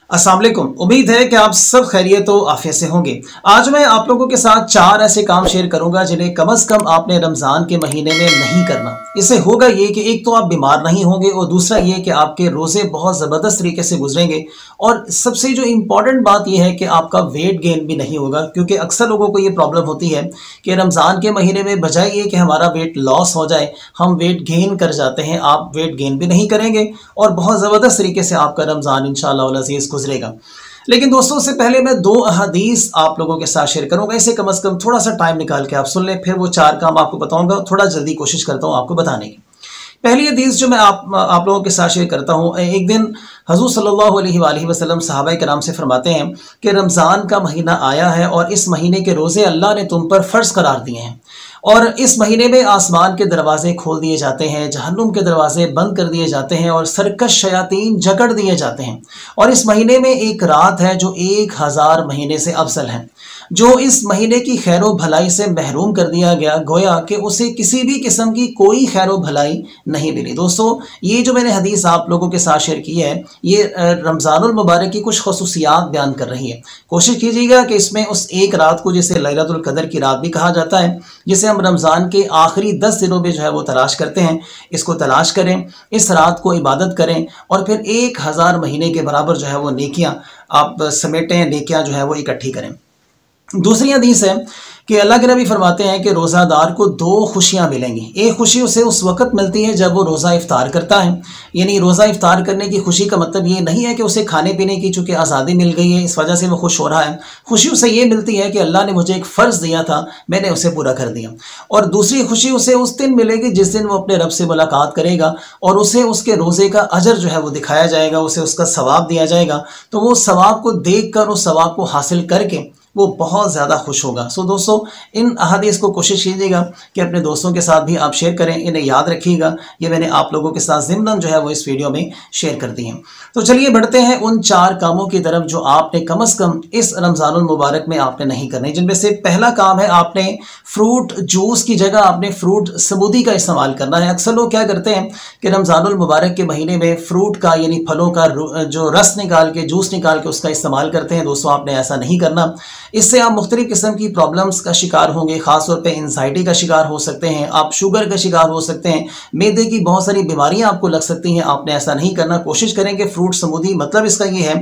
अस्सलाम वालेकुम। उम्मीद है कि आप सब खैरियत तो आफियत से होंगे। आज मैं आप लोगों के साथ 4 ऐसे काम शेयर करूंगा जिन्हें कम से कम आपने रमज़ान के महीने में नहीं करना। इससे होगा ये कि एक तो आप बीमार नहीं होंगे और दूसरा ये कि आपके रोज़े बहुत ज़बरदस्त तरीके से गुजरेंगे। और सबसे जो इम्पॉर्टेंट बात यह है कि आपका वेट गेन भी नहीं होगा, क्योंकि अक्सर लोगों को ये प्रॉब्लम होती है कि रमज़ान के महीने में बजाय ये कि हमारा वेट लॉस हो जाए, हम वेट गेन कर जाते हैं। आप वेट गेन भी नहीं करेंगे और बहुत ज़बरदस्त तरीके से आपका रमज़ान इंशाअल्लाह वल अज़ीज़ गुजरेगा। लेकिन दोस्तों, उससे पहले मैं 2 अहादीस आप लोगों के साथ शेयर करूंगा। इसे कम से कम थोड़ा सा टाइम निकाल के आप सुन लें, फिर वो 4 काम आपको बताऊंगा। थोड़ा जल्दी कोशिश करता हूं आपको बताने की। पहली हदीस जो मैं आप लोगों के साथ शेयर करता हूं, एक दिन हुज़ूर सल्लल्लाहु अलैहि वसल्लम सहाबाए किराम से फरमाते हैं कि रमज़ान का महीना आया है और इस महीने के रोज़े अल्लाह ने तुम पर फ़र्ज़ करार दिए हैं। और इस महीने में आसमान के दरवाजे खोल दिए जाते हैं, जहन्नुम के दरवाजे बंद कर दिए जाते हैं और सरकश शयातीन जकड़ दिए जाते हैं। और इस महीने में एक रात है जो 1000 महीने से अफजल है। जो इस महीने की खैरो भलाई से महरूम कर दिया गया, गोया कि उसे किसी भी किस्म की कोई खैरो भलाई नहीं मिली। दोस्तों, ये जो मैंने हदीस आप लोगों के साथ शेयर की है, ये रमज़ानुल मुबारक की कुछ खसूसियात बयान कर रही है। कोशिश कीजिएगा कि इसमें उस एक रात को, जिसे लैलतुल क़द्र की रात भी कहा जाता है, जिसे हम रमज़ान के आखिरी 10 दिनों में जो है वो तलाश करते हैं, इसको तलाश करें, इस रात को इबादत करें और फिर 1000 महीने के बराबर जो है वो नेकियां आप समेटें, नेकियां जो है वो इकट्ठी करें। दूसरी हदीस है कि अल्लाह के नबी फरमाते हैं कि रोज़ादार को 2 खुशियां मिलेंगी। एक खुशी उसे उस वक़्त मिलती है जब वो रोज़ा इफ्तार करता है, यानी रोज़ा इफ्तार करने की खुशी का मतलब ये नहीं है कि उसे खाने पीने की चूँकि आज़ादी मिल गई है इस वजह से वो खुश हो रहा है। खुशी उसे ये मिलती है कि अल्लाह ने मुझे एक फ़र्ज़ दिया था, मैंने उसे पूरा कर दिया। और दूसरी खुशी उसे उस दिन मिलेगी जिस दिन वो अपने रब से मुलाकात करेगा और उसे उसके रोज़े का अजर जो है वो दिखाया जाएगा, उसे उसका सवाब दिया जाएगा। तो वो सवाब को देख कर, उस सवाब को हासिल करके वो बहुत ज़्यादा खुश होगा। सो दोस्तों, इन अहादीस को कोशिश कीजिएगा कि अपने दोस्तों के साथ भी आप शेयर करें, इन्हें याद रखिएगा। ये मैंने आप लोगों के साथ ज़िम्नन जो है वो इस वीडियो में शेयर कर दी हैं। तो चलिए बढ़ते हैं उन 4 कामों की तरफ जो आपने कम से कम इस रमज़ानुल मुबारक में आपने नहीं करने। जिनमें से पहला काम है, आपने फ्रूट जूस की जगह आपने फ्रूट स्मूदी का इस्तेमाल करना है। अक्सर लोग क्या करते हैं कि रमज़ानुल मुबारक के महीने में फ्रूट का, यानी फलों का जो रस निकाल के, जूस निकाल के उसका इस्तेमाल करते हैं। दोस्तों, आपने ऐसा नहीं करना। इससे आप मुख्तलिफ़ किस्म की प्रॉब्लम्स का शिकार होंगे, ख़ासतौर पे एंजाइटी का शिकार हो सकते हैं, आप शुगर का शिकार हो सकते हैं, मैदे की बहुत सारी बीमारियां आपको लग सकती हैं। आपने ऐसा नहीं करना। कोशिश करें कि फ्रूट स्मूदी, मतलब इसका ये है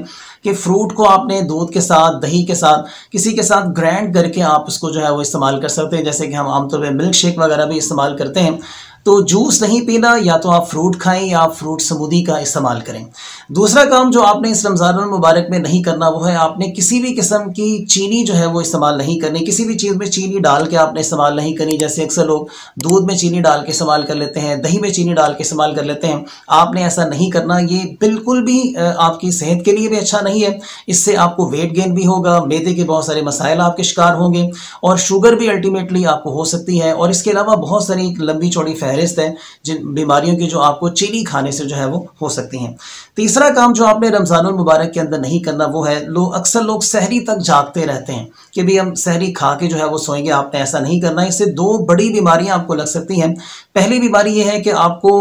कि फ्रूट को आपने दूध के साथ, दही के साथ, किसी के साथ ग्राइंड करके आप उसको जो है वो इस्तेमाल कर सकते हैं, जैसे कि हम आमतौर पर मिल्क शेक वगैरह भी इस्तेमाल करते हैं। तो जूस नहीं पीना, या तो आप फ्रूट खाएं या आप फ्रूट स्मूदी का इस्तेमाल करें। दूसरा काम जो आपने इस रमज़ानुल मुबारक में नहीं करना वो है, आपने किसी भी किस्म की चीनी जो है वो इस्तेमाल नहीं करनी। किसी भी चीज़ में चीनी डाल के आपने इस्तेमाल नहीं करनी। जैसे अक्सर लोग दूध में चीनी डाल के इस्तेमाल कर लेते हैं, दही में चीनी डाल के इस्तेमाल कर लेते हैं। आपने ऐसा नहीं करना। ये बिल्कुल भी आपकी सेहत के लिए भी अच्छा नहीं है। इससे आपको वेट गेन भी होगा, मैदे के बहुत सारे मसाइल आपके शिकार होंगे और शुगर भी अल्टीमेटली आपको हो सकती है। और इसके अलावा बहुत सारी लंबी चौड़ी फहरिस्त है जिन बीमारियों की जो आपको चीनी खाने से जो है वो हो सकती हैं। तीसरा काम जो आपने रमज़ानुल मुबारक के अंदर नहीं करना वो है, अक्सर लोग सहरी तक जागते रहते हैं कि भी हम सहरी खा के जो है वो सोएंगे। आपने ऐसा नहीं करना। इससे 2 बड़ी बीमारियां आपको लग सकती हैं। पहली बीमारी ये है कि आपको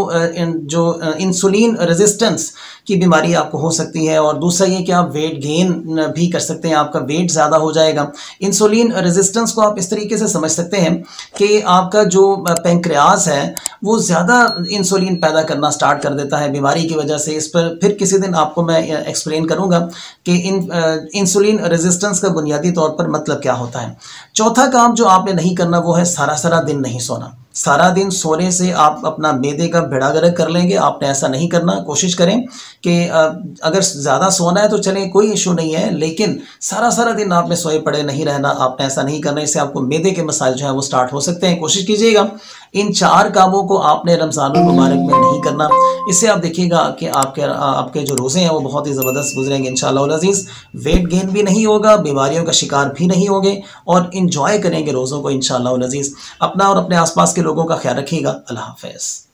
जो इंसुलिन रेजिस्टेंस की बीमारी आपको हो सकती है और दूसरा ये कि आप वेट गेन भी कर सकते हैं, आपका वेट ज़्यादा हो जाएगा। इंसुलिन रेजिस्टेंस को आप इस तरीके से समझ सकते हैं कि आपका जो पैंक्रियाज है वो ज़्यादा इंसुलिन पैदा करना स्टार्ट कर देता है बीमारी की वजह से। इस पर फिर किसी दिन आपको मैं एक्सप्लेन करूँगा कि इंसुलिन रेजिस्टेंस का बुनियादी तौर पर मतलब क्या होता है। चौथा काम जो आपने नहीं करना वो है सारा दिन नहीं सोना। सारा दिन सोने से आप अपना मैदे का बेड़ा गर्क कर लेंगे। आपने ऐसा नहीं करना। कोशिश करें कि अगर ज़्यादा सोना है तो चलें, कोई इशू नहीं है, लेकिन सारा दिन आपने सोए पड़े नहीं रहना। आपने ऐसा नहीं करना। इससे आपको मैदे के मसाइल जो है वो स्टार्ट हो सकते हैं। कोशिश कीजिएगा इन 4 कामों को आपने रमज़ानुल मुबारक में नहीं करना। इससे आप देखिएगा कि आपके जो रोज़े हैं वो बहुत ही ज़बरदस्त गुजरेंगे इंशाअल्लाह उल अज़ीज़। वेट गेन भी नहीं होगा, बीमारियों का शिकार भी नहीं होंगे और इंजॉय करेंगे रोज़ों को इंशाअल्लाह उल अज़ीज़। अपना और अपने आसपास के लोगों का ख्याल रखिएगा। अल्लाह हाफ़िज़।